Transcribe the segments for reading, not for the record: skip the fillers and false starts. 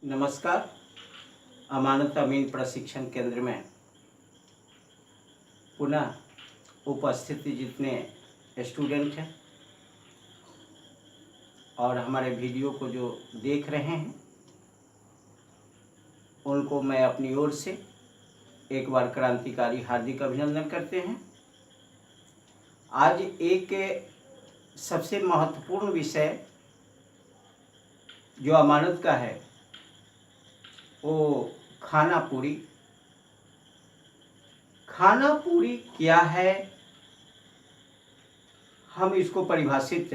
नमस्कार। अमानत अमीन प्रशिक्षण केंद्र में पुनः उपस्थित जितने स्टूडेंट हैं और हमारे वीडियो को जो देख रहे हैं उनको मैं अपनी ओर से एक बार क्रांतिकारी हार्दिक अभिनंदन करते हैं। आज एक सबसे महत्वपूर्ण विषय जो अमानत का है वो खाना पूरी। खाना पूरी क्या है, हम इसको परिभाषित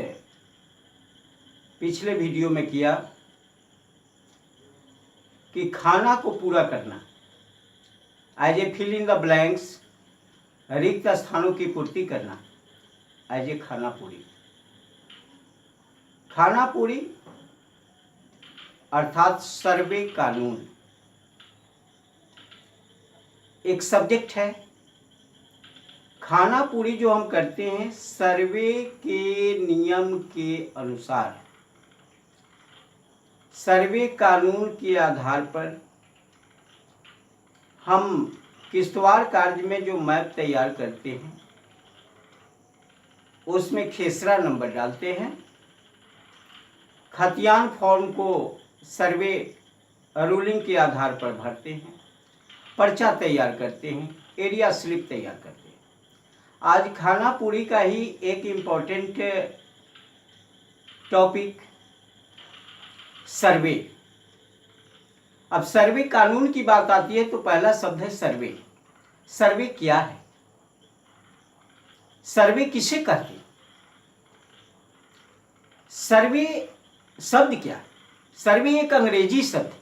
पिछले वीडियो में किया कि खाना को पूरा करना, as a fill in the blanks, रिक्त स्थानों की पूर्ति करना, एज ए खाना पूरी। खाना पूरी अर्थात सर्वे कानून एक सब्जेक्ट है। खाना पूरी जो हम करते हैं सर्वे के नियम के अनुसार, सर्वे कानून के आधार पर हम किश्तवाड़ कार्य में जो मैप तैयार करते हैं उसमें खेसरा नंबर डालते हैं, खतियान फॉर्म को सर्वे रूलिंग के आधार पर भरते हैं, पर्चा तैयार करते हैं, एरिया स्लिप तैयार करते हैं। आज खाना पूरी का ही एक इम्पोर्टेंट टॉपिक सर्वे। अब सर्वे कानून की बात आती है तो पहला शब्द है सर्वे। सर्वे क्या है, सर्वे किसे कहते हैं, सर्वे शब्द क्या है? सर्वे एक अंग्रेजी शब्द,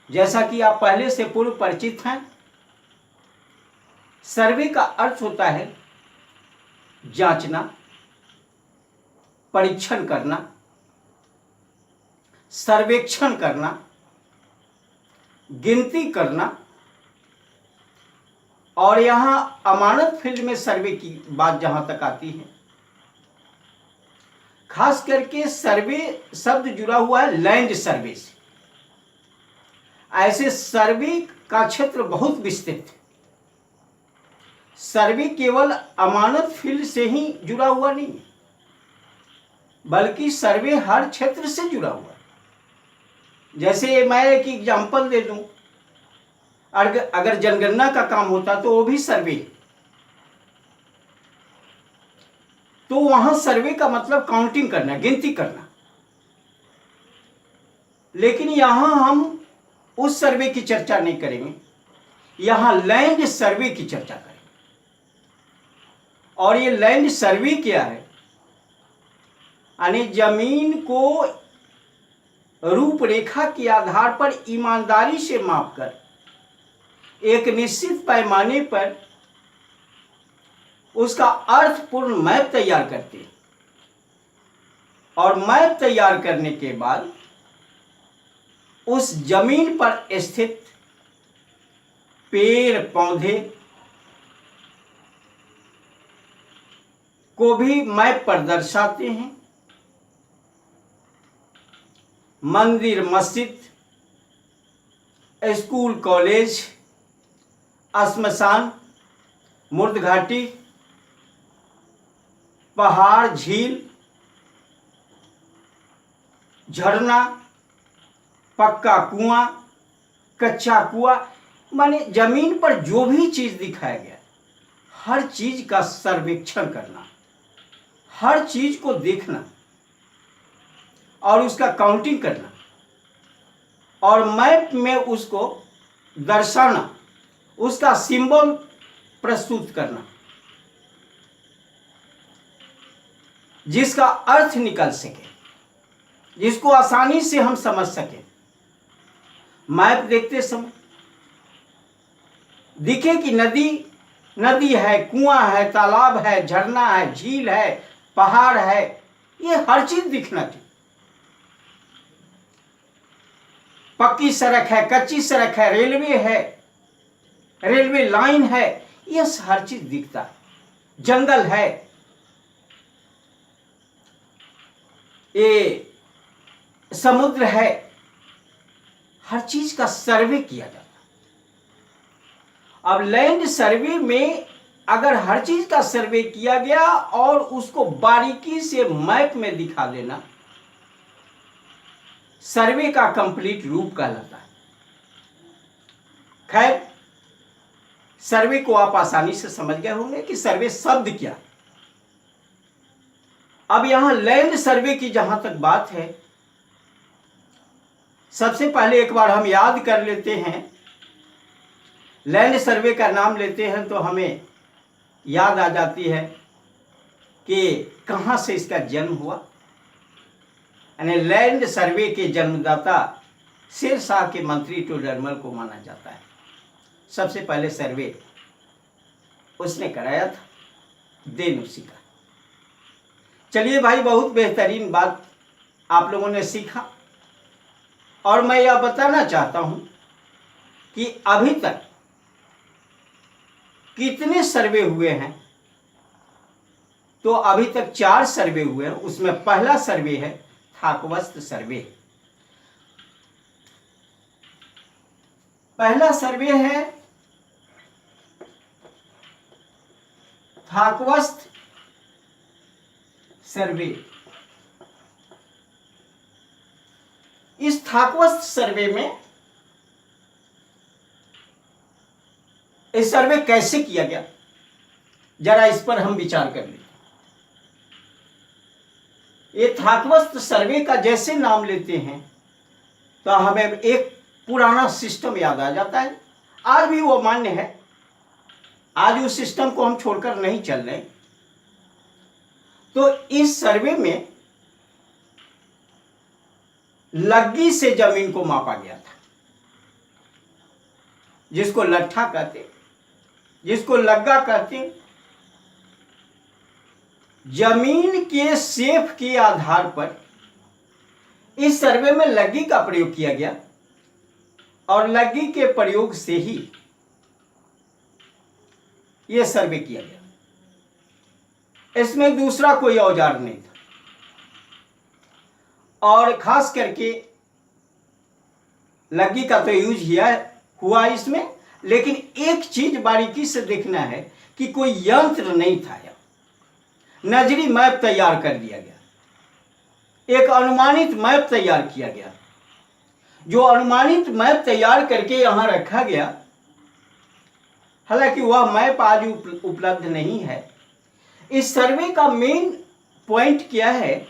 जैसा कि आप पहले से पूर्व परिचित हैं। सर्वे का अर्थ होता है जांचना, परीक्षण करना, सर्वेक्षण करना, गिनती करना। और यहां अमानत फील्ड में सर्वे की बात जहां तक आती है, खास करके सर्वे शब्द जुड़ा हुआ है लैंड सर्वे से। ऐसे सर्वे का क्षेत्र बहुत विस्तृत है। सर्वे केवल अमानत फील्ड से ही जुड़ा हुआ नहीं है, बल्कि सर्वे हर क्षेत्र से जुड़ा हुआ है। जैसे मैं एक एग्जांपल दे दूं, अगर जनगणना का काम होता तो वो भी सर्वे, तो वहां सर्वे का मतलब काउंटिंग करना, गिनती करना। लेकिन यहां हम उस सर्वे की चर्चा नहीं करेंगे, यहां लैंड सर्वे की चर्चा करेंगे। और ये लैंड सर्वे क्या है, यानी जमीन को रूपरेखा के आधार पर ईमानदारी से मापकर एक निश्चित पैमाने पर उसका अर्थपूर्ण मैप तैयार करते हैं। और मैप तैयार करने के बाद उस जमीन पर स्थित पेड़ पौधे को भी मैप पर दर्शाते हैं। मंदिर, मस्जिद, स्कूल, कॉलेज, श्मशान, मुर्द घाटी, पहाड़, झील, झरना, पक्का कुआं, कच्चा कुआं, माने जमीन पर जो भी चीज दिखाया गया हर चीज का सर्वेक्षण करना, हर चीज को देखना और उसका काउंटिंग करना और मैप में उसको दर्शाना, उसका सिंबल प्रस्तुत करना जिसका अर्थ निकल सके, जिसको आसानी से हम समझ सकें। मैप देखते समय दिखे कि नदी है, कुआं है, तालाब है, झरना है, झील है, पहाड़ है, ये हर चीज दिखना चाहिए। पक्की सड़क है, कच्ची सड़क है, रेलवे है, रेलवे लाइन है, ये हर चीज दिखता है। जंगल है, ये समुद्र है, हर चीज का सर्वे किया जाता है। अब लैंड सर्वे में अगर हर चीज का सर्वे किया गया और उसको बारीकी से मैप में दिखा देना, सर्वे का कंप्लीट रूप कहलाता है। खैर, सर्वे को आप आसानी से समझ गए होंगे कि सर्वे शब्द क्या है। अब यहां लैंड सर्वे की जहां तक बात है, सबसे पहले एक बार हम याद कर लेते हैं। लैंड सर्वे का नाम लेते हैं तो हमें याद आ जाती है कि कहां से इसका जन्म हुआ। यानी लैंड सर्वे के जन्मदाता शेरशाह के मंत्री टोडरमल को माना जाता है। सबसे पहले सर्वे उसने कराया था, देन उसी का। चलिए भाई, बहुत बेहतरीन बात आप लोगों ने सीखा और मैं यह बताना चाहता हूं कि अभी तक कितने सर्वे हुए हैं। तो अभी तक 4 सर्वे हुए हैं। उसमें पहला सर्वे है थाकवस्त सर्वे। पहला सर्वे है थाकवस्त सर्वे। इस थाकवस्त सर्वे में इस सर्वे कैसे किया गया, जरा इस पर हम विचार कर लें। ये थाकवस्त सर्वे का जैसे नाम लेते हैं तो हमें एक पुराना सिस्टम याद आ जाता है। आज भी वो मान्य है, आज उस सिस्टम को हम छोड़कर नहीं चल रहे। तो इस सर्वे में लग्गी से जमीन को मापा गया था, जिसको लट्ठा कहते, जिसको लग्गा कहते। जमीन के शेफ के आधार पर इस सर्वे में लग्गी का प्रयोग किया गया और लग्गी के प्रयोग से ही यह सर्वे किया गया। इसमें दूसरा कोई औजार नहीं था। और खास करके लग्गी का तो यूज हुआ इसमें, लेकिन एक चीज बारीकी से देखना है कि कोई यंत्र नहीं था। नजरी मैप तैयार कर दिया गया, एक अनुमानित मैप तैयार किया गया। जो अनुमानित मैप तैयार करके यहां रखा गया, हालांकि वह मैप आज उपलब्ध नहीं है। इस सर्वे का मेन पॉइंट क्या है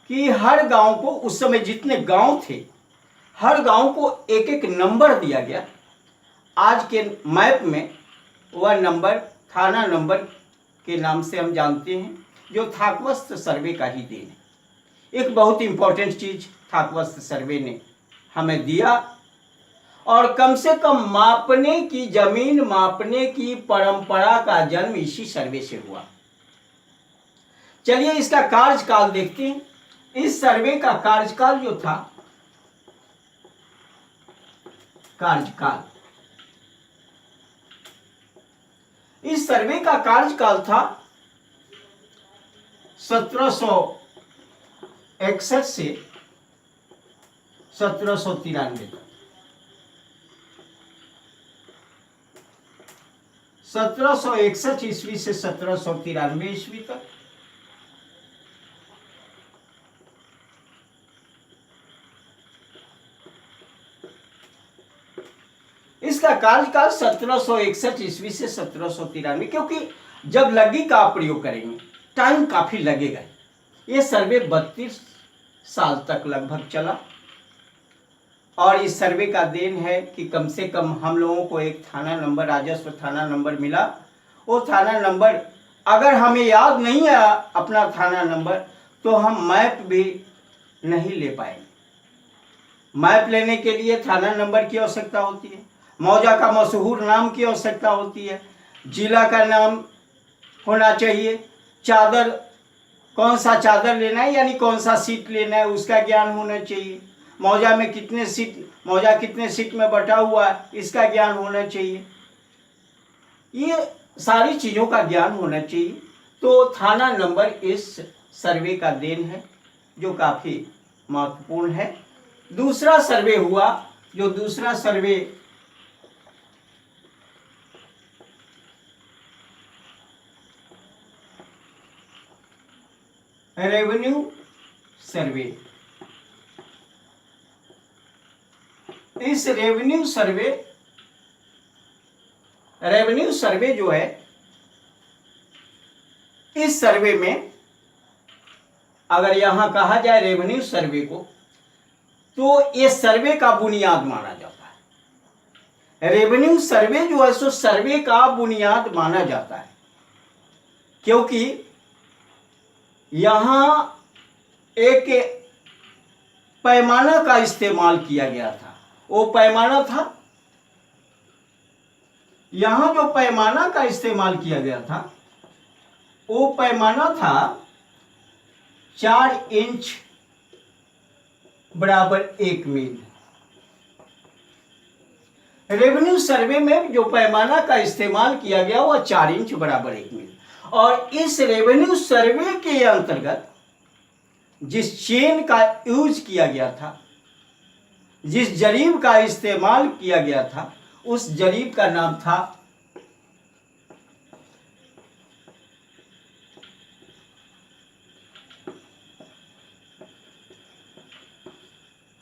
कि हर गांव को, उस समय जितने गांव थे, हर गांव को एक एक नंबर दिया गया। आज के मैप में वह नंबर थाना नंबर के नाम से हम जानते हैं, जो थाकवस्त सर्वे का ही देन है। एक बहुत इंपॉर्टेंट चीज थाकवस्त सर्वे ने हमें दिया, और कम से कम मापने की, जमीन मापने की परंपरा का जन्म इसी सर्वे से हुआ। चलिए इसका कार्यकाल देखते हैं। इस सर्वे का कार्यकाल जो था, कार्यकाल, इस सर्वे का कार्यकाल था 1761 से 1793 तक। 1761 ईस्वी से 1793 ईस्वी तक। इसका कार्यकाल 1761 ईस्वी से 1793, क्योंकि जब लग्गी का प्रयोग करेंगे टाइम काफी लगेगा। ये सर्वे 32 साल तक लगभग चला, और इस सर्वे का देन है कि कम से कम हम लोगों को एक थाना नंबर, राजस्व थाना नंबर मिला। वो थाना नंबर अगर हमें याद नहीं है अपना थाना नंबर, तो हम मैप भी नहीं ले पाएंगे। मैप लेने के लिए थाना नंबर की आवश्यकता होती है, मौजा का मशहूर नाम की आवश्यकता होती है, जिला का नाम होना चाहिए, चादर, कौन सा चादर लेना है यानी कौन सा सीट लेना है उसका ज्ञान होना चाहिए, मौजा में कितने सीट, मौजा कितने सीट में बटा हुआ है इसका ज्ञान होना चाहिए। ये सारी चीज़ों का ज्ञान होना चाहिए। तो थाना नंबर इस सर्वे का देन है, जो काफ़ी महत्वपूर्ण है। दूसरा सर्वे हुआ जो दूसरा सर्वे रेवेन्यू सर्वे, इस रेवेन्यू सर्वे जो है, इस सर्वे में अगर यहां कहा जाए रेवेन्यू सर्वे को, तो ये सर्वे का बुनियाद माना जाता है। रेवेन्यू सर्वे जो है सो सर्वे का बुनियाद माना जाता है, क्योंकि यहां एक पैमाना का इस्तेमाल किया गया था। वो पैमाना था, यहां जो पैमाना का इस्तेमाल किया गया था वो पैमाना था 4 इंच बराबर 1 मील। रेवेन्यू सर्वे में जो पैमाना का इस्तेमाल किया गया वह 4 इंच बराबर 1 मील। और इस रेवेन्यू सर्वे के अंतर्गत जिस चेन का यूज किया गया था, जिस जरीब का इस्तेमाल किया गया था, उस जरीब का नाम था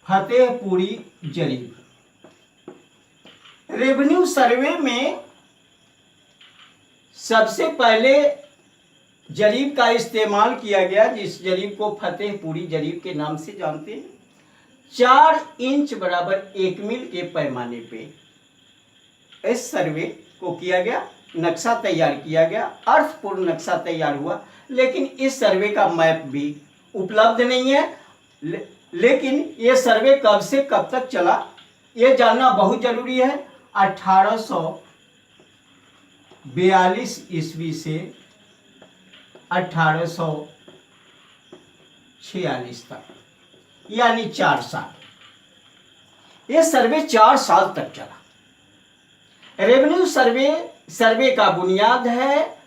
फतेहपुरी जरीब। रेवेन्यू सर्वे में सबसे पहले जरीब का इस्तेमाल किया गया, जिस जरीब को फतेहपुरी जरीब के नाम से जानते हैं। 4 इंच बराबर 1 मील के पैमाने पे इस सर्वे को किया गया, नक्शा तैयार किया गया, अर्थपूर्ण नक्शा तैयार हुआ। लेकिन इस सर्वे का मैप भी उपलब्ध नहीं है। लेकिन ये सर्वे कब से कब तक चला, ये जानना बहुत जरूरी है। 1842 ईस्वी से 1846 तक, यानी 4 साल। ये सर्वे 4 साल तक चला। रेवेन्यू सर्वे का बुनियाद है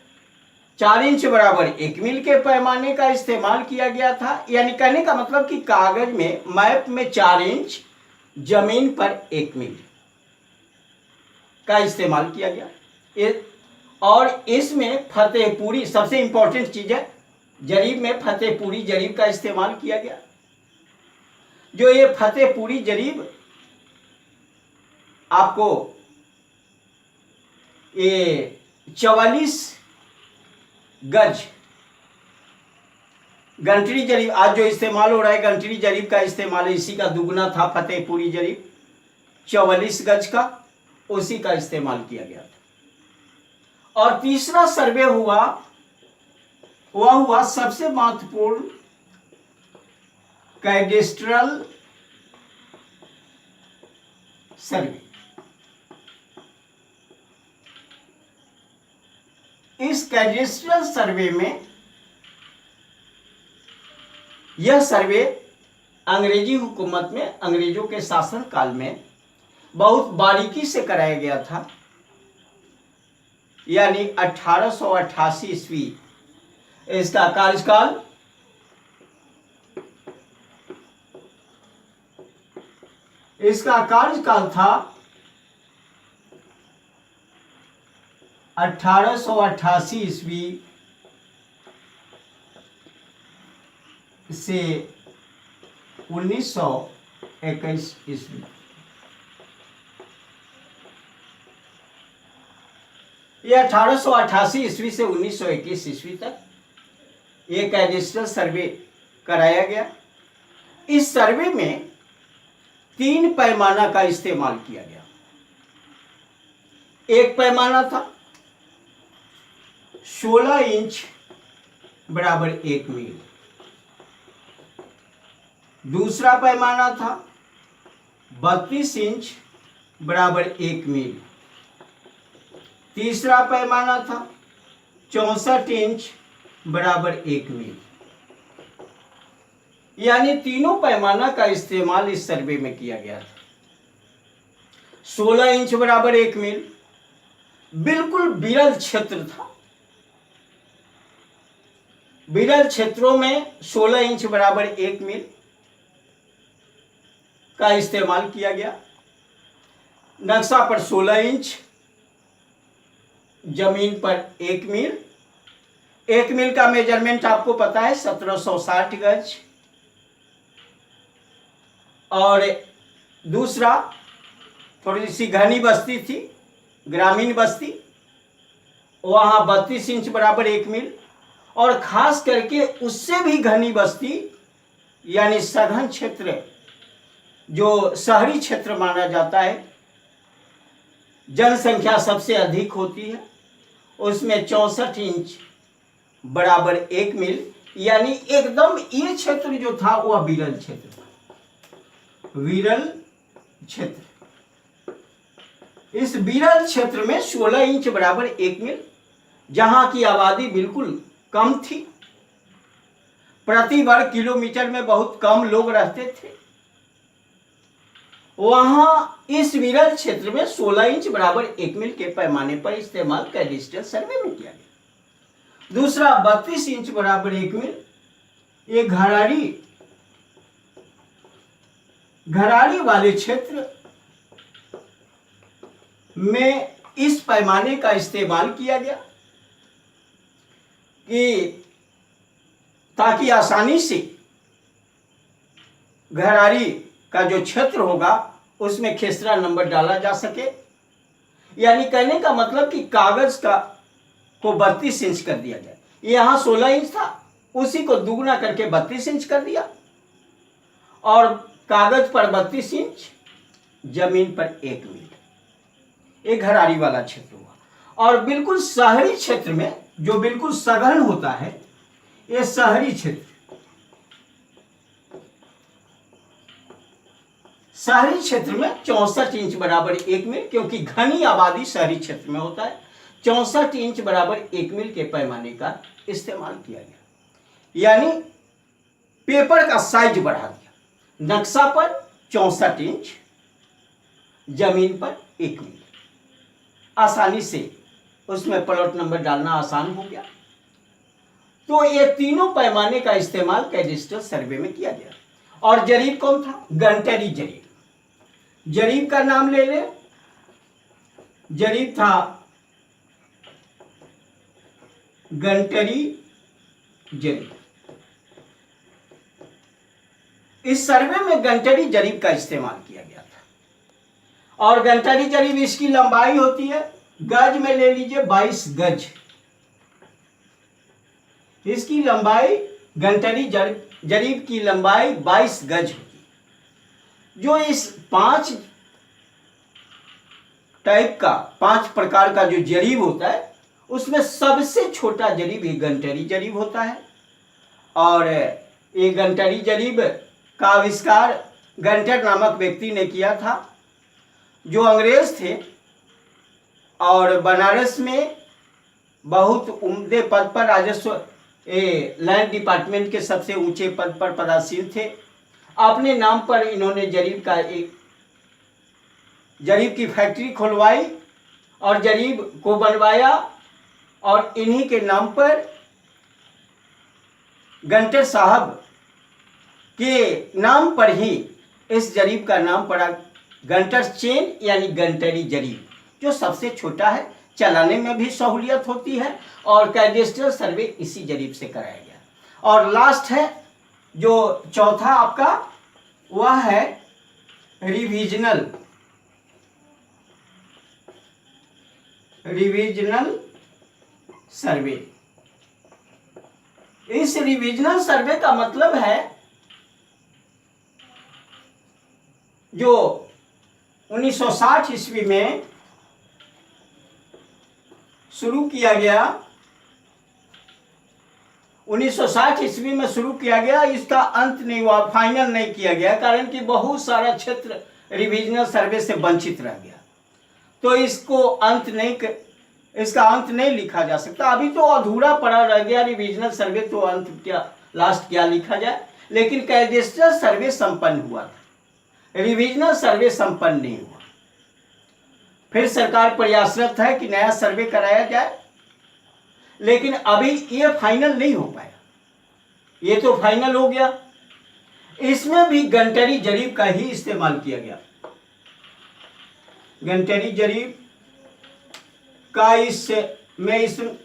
4 इंच बराबर 1 मील के पैमाने का इस्तेमाल किया गया था। यानी कहने का मतलब कि कागज में, मैप में 4 इंच, जमीन पर 1 मील का इस्तेमाल किया गया। और इसमें फतेहपुरी सबसे इंपॉर्टेंट चीज है, जरीब में फतेहपुरी जरीब का इस्तेमाल किया गया। जो ये फतेहपुरी जरीब आपको ये 44 गज गंटरी जरीब, आज जो इस्तेमाल हो रहा है गंटरी जरीब का इस्तेमाल है, इसी का दुगना था फतेहपुरी जरीब। 44 गज का उसी का इस्तेमाल किया गया था। और तीसरा सर्वे वह हुआ सबसे महत्वपूर्ण कैडेस्ट्रल सर्वे। इस कैडेस्ट्रल सर्वे में, यह सर्वे अंग्रेजी हुकूमत में, अंग्रेजों के शासन काल में बहुत बारीकी से कराया गया था। यानी 1888 ईस्वी इसका कार्यकाल। इसका कार्यकाल था 1888 ईस्वी से 1921 ईस्वी। ये 1888 ईस्वी से 1921 ईस्वी तक ये कैडेस्ट्रल सर्वे कराया गया। इस सर्वे में 3 पैमाना का इस्तेमाल किया गया। एक पैमाना था 16 इंच बराबर 1 मील। दूसरा पैमाना था 32 इंच बराबर 1 मील। तीसरा पैमाना था 64 इंच बराबर 1 मील। यानी तीनों पैमाना का इस्तेमाल इस सर्वे में किया गया था। 16 इंच बराबर 1 मील बिल्कुल विरल क्षेत्र था। विरल क्षेत्रों में 16 इंच बराबर 1 मील का इस्तेमाल किया गया। नक्शा पर 16 इंच, जमीन पर 1 मील। 1 मील का मेजरमेंट आपको पता है 1760 गज। और दूसरा, थोड़ी सी घनी बस्ती थी, ग्रामीण बस्ती, वहाँ 32 इंच बराबर 1 मील। और खास करके उससे भी घनी बस्ती यानी सघन क्षेत्र, जो शहरी क्षेत्र माना जाता है, जनसंख्या सबसे अधिक होती है, उसमें 64 इंच बराबर 1 मील। यानी एकदम ये क्षेत्र जो था वह विरल क्षेत्र था, विरल क्षेत्र। इस विरल क्षेत्र में 16 इंच बराबर 1 मील, जहां की आबादी बिल्कुल कम थी, प्रति वर्ग किलोमीटर में बहुत कम लोग रहते थे, वहां इस विरल क्षेत्र में 16 इंच बराबर 1 मील के पैमाने पर इस्तेमाल कैडेस्ट्रियल सर्वे में किया गया। दूसरा, 32 इंच बराबर 1 मील, ये घराड़ी वाले क्षेत्र में इस पैमाने का इस्तेमाल किया गया कि ताकि आसानी से घराड़ी का जो क्षेत्र होगा उसमें खेसरा नंबर डाला जा सके। यानी कहने का मतलब कि कागज को 32 इंच कर दिया जाए। यहां 16 इंच था, उसी को दुगना करके 32 इंच कर दिया, और कागज पर 32 इंच, जमीन पर 1 मील। एक घराड़ी वाला क्षेत्र हुआ। और बिल्कुल शहरी क्षेत्र में, जो बिल्कुल सघन होता है, ये शहरी क्षेत्र, शहरी क्षेत्र में 64 इंच बराबर 1 मील, क्योंकि घनी आबादी शहरी क्षेत्र में होता है, 64 इंच बराबर 1 मील के पैमाने का इस्तेमाल किया गया। यानी पेपर का साइज बढ़ा दिया। नक्शा पर 64 इंच, जमीन पर 1 मील, आसानी से उसमें प्लॉट नंबर डालना आसान हो गया। तो ये तीनों पैमाने का इस्तेमाल कैडेस्ट्रियल सर्वे में किया गया। और जरीब कौन था? गंटरी जरीब। जरीब का नाम ले ले, जरीब था गंटरी जरीब। इस सर्वे में गंटरी जरीब का इस्तेमाल किया गया था। और गंटरी जरीब, इसकी लंबाई होती है, गज में ले लीजिए 22 गज। इसकी लंबाई, गंटरी जरीब की लंबाई 22 गज होती है। जो इस 5 प्रकार का जो जरीब होता है, उसमें सबसे छोटा जरीब ये गंटरी जरीब होता है। और ये गंटरी जरीब का आविष्कार गंटर नामक व्यक्ति ने किया था, जो अंग्रेज थे और बनारस में बहुत उम्दे पद पर, राजस्व लैंड डिपार्टमेंट के सबसे ऊंचे पद पर पदासीन थे। अपने नाम पर इन्होंने जरीब की फैक्ट्री खुलवाई और जरीब को बनवाया, और इन्हीं के नाम पर गंटर साहब के नाम पर ही इस जरीब का नाम पड़ा गंटर चेन, यानी गंटरी जरीब, जो सबसे छोटा है, चलाने में भी सहूलियत होती है, और कैडेस्ट्रियल सर्वे इसी जरीब से कराया गया। और लास्ट है जो चौथा आपका, वह है रिविजनल सर्वे। इस रिविजनल सर्वे का मतलब है जो 1960 ईस्वी में शुरू किया गया, 1960 ईस्वी में शुरू किया गया, इसका अंत नहीं हुआ, फाइनल नहीं किया गया, कारण कि बहुत सारा क्षेत्र रिविजनल सर्वे से वंचित रह गया। तो इसका अंत नहीं लिखा जा सकता। अभी तो अधूरा पड़ा रह गया रिविजनल सर्वे, तो अंत क्या, लास्ट क्या लिखा जाए। लेकिन कैडेस्ट्रियल सर्वे संपन्न हुआ था, रिविजनल सर्वे संपन्न नहीं हुआ। फिर सरकार प्रयासरत है कि नया सर्वे कराया जाए, लेकिन अभी ये फाइनल नहीं हो पाया। ये तो फाइनल हो गया, इसमें भी गंटरी जरीब का ही इस्तेमाल किया गया। गंटरी जरीब का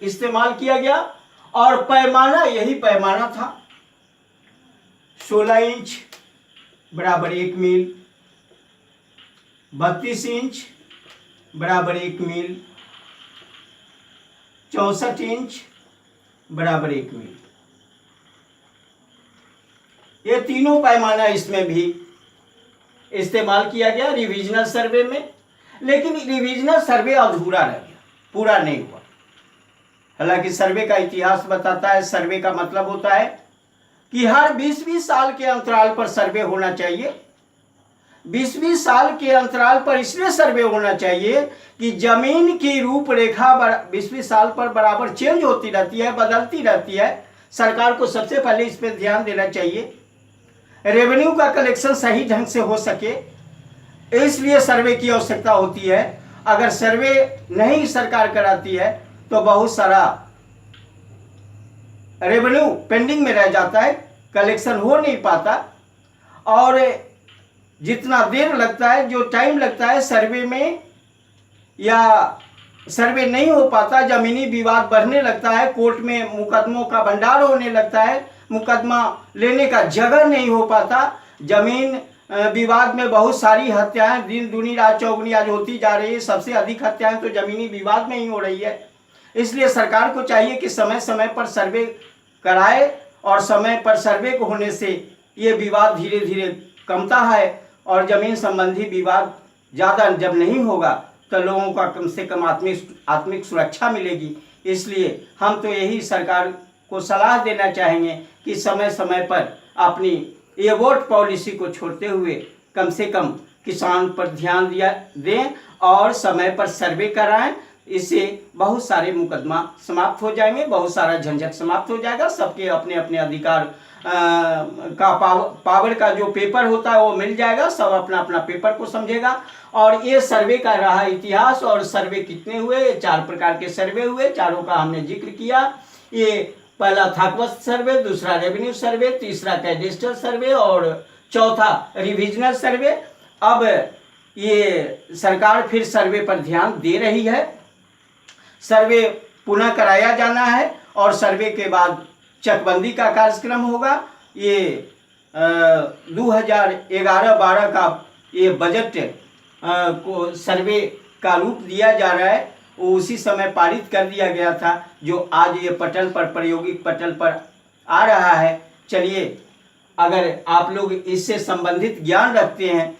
इस्तेमाल किया गया और पैमाना यही पैमाना था। 16 इंच बराबर 1 मील, 32 इंच बराबर 1 मील, 64 इंच बराबर 1 मील। ये तीनों पैमाना इसमें भी इस्तेमाल किया गया रिविजनल सर्वे में, लेकिन रिविजनल सर्वे अधूरा रह गया, पूरा नहीं हुआ। हालांकि सर्वे का इतिहास बताता है, सर्वे का मतलब होता है कि हर 20-20 साल के अंतराल पर सर्वे होना चाहिए। 20-20 साल के अंतराल पर इसलिए सर्वे होना चाहिए कि जमीन की रूपरेखा 20-20 साल पर बराबर चेंज होती रहती है, बदलती रहती है। सरकार को सबसे पहले इस पर ध्यान देना चाहिए, रेवेन्यू का कलेक्शन सही ढंग से हो सके, इसलिए सर्वे की आवश्यकता होती है। अगर सर्वे नहीं सरकार कराती है तो बहुत सारा रेवेन्यू पेंडिंग में रह जाता है, कलेक्शन हो नहीं पाता, और जितना देर लगता है, जो टाइम लगता है सर्वे में, या सर्वे नहीं हो पाता, जमीनी विवाद बढ़ने लगता है, कोर्ट में मुकदमों का भंडार होने लगता है, मुकदमा लेने का जगह नहीं हो पाता। जमीन विवाद में बहुत सारी हत्याएं दिन दूनी रात चौगुनी आज होती जा रही है। सबसे अधिक हत्याएं तो जमीनी विवाद में ही हो रही है। इसलिए सरकार को चाहिए कि समय समय पर सर्वे कराए, और समय पर सर्वे को होने से ये विवाद धीरे धीरे कमता है, और जमीन संबंधी विवाद ज़्यादा जब नहीं होगा तो लोगों का कम से कम आत्मिक सुरक्षा मिलेगी। इसलिए हम तो यही सरकार को सलाह देना चाहेंगे कि समय समय पर अपनी ये वोट पॉलिसी को छोड़ते हुए कम से कम किसान पर ध्यान दें और समय पर सर्वे कराएं। इससे बहुत सारे मुकदमा समाप्त हो जाएंगे, बहुत सारा झंझट समाप्त हो जाएगा। सबके अपने अपने अधिकार का पावर का जो पेपर होता है वो मिल जाएगा, सब अपना अपना पेपर को समझेगा। और ये सर्वे का रहा इतिहास, और सर्वे कितने हुए, 4 प्रकार के सर्वे हुए, चारों का हमने जिक्र किया। ये पहला थाकवस्त सर्वे, दूसरा रेवेन्यू सर्वे, तीसरा कैडेस्ट्रल सर्वे और चौथा रिविजनल सर्वे। अब ये सरकार फिर सर्वे पर ध्यान दे रही है, सर्वे पुनः कराया जाना है, और सर्वे के बाद चकबंदी का कार्यक्रम होगा। ये 2011-12 का ये बजट को सर्वे का रूप दिया जा रहा है, वो उसी समय पारित कर दिया गया था, जो आज ये पटल पर, प्रायोगिक पटल पर आ रहा है। चलिए, अगर आप लोग इससे संबंधित ज्ञान रखते हैं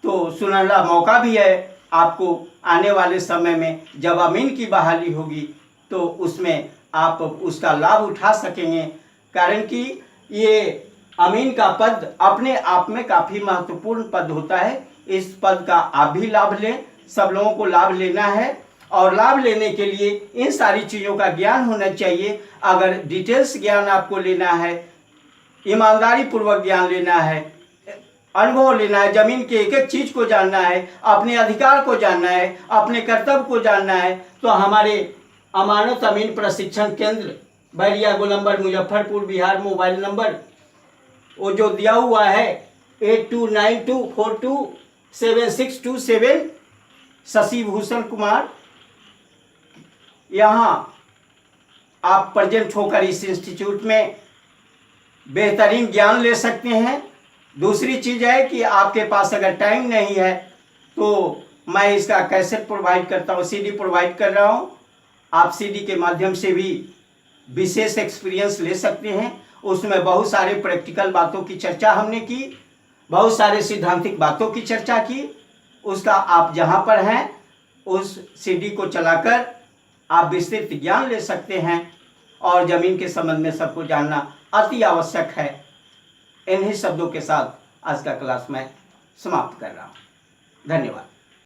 तो सुनहरा मौका भी है आपको आने वाले समय में, जब अमीन की बहाली होगी तो उसमें आप उसका लाभ उठा सकेंगे। कारण कि ये अमीन का पद अपने आप में काफ़ी महत्वपूर्ण पद होता है। इस पद का आप भी लाभ लें, सब लोगों को लाभ लेना है, और लाभ लेने के लिए इन सारी चीज़ों का ज्ञान होना चाहिए। अगर डिटेल्स ज्ञान आपको लेना है, ईमानदारी पूर्वक ज्ञान लेना है, अनुभव लेना है, जमीन के एक एक चीज़ को जानना है, अपने अधिकार को जानना है, अपने कर्तव्य को जानना है, तो हमारे अमानत अमीन प्रशिक्षण केंद्र बैरिया गोलंबर मुजफ्फरपुर बिहार, मोबाइल नंबर वो जो दिया हुआ है 8292427627, शशि भूषण कुमार, यहाँ आप प्रेजेंट होकर इस इंस्टीट्यूट में बेहतरीन ज्ञान ले सकते हैं। दूसरी चीज़ है कि आपके पास अगर टाइम नहीं है तो मैं इसका कैसेट प्रोवाइड करता हूँ, CD प्रोवाइड कर रहा हूँ। आप CD के माध्यम से भी विशेष एक्सपीरियंस ले सकते हैं। उसमें बहुत सारे प्रैक्टिकल बातों की चर्चा हमने की, बहुत सारे सिद्धांतिक बातों की चर्चा की। उसका आप जहाँ पर हैं उस CD को चलाकर आप विस्तृत ज्ञान ले सकते हैं, और ज़मीन के संबंध में सबको जानना अति आवश्यक है। इन्हीं शब्दों के साथ आज का क्लास मैं समाप्त कर रहा हूँ। धन्यवाद।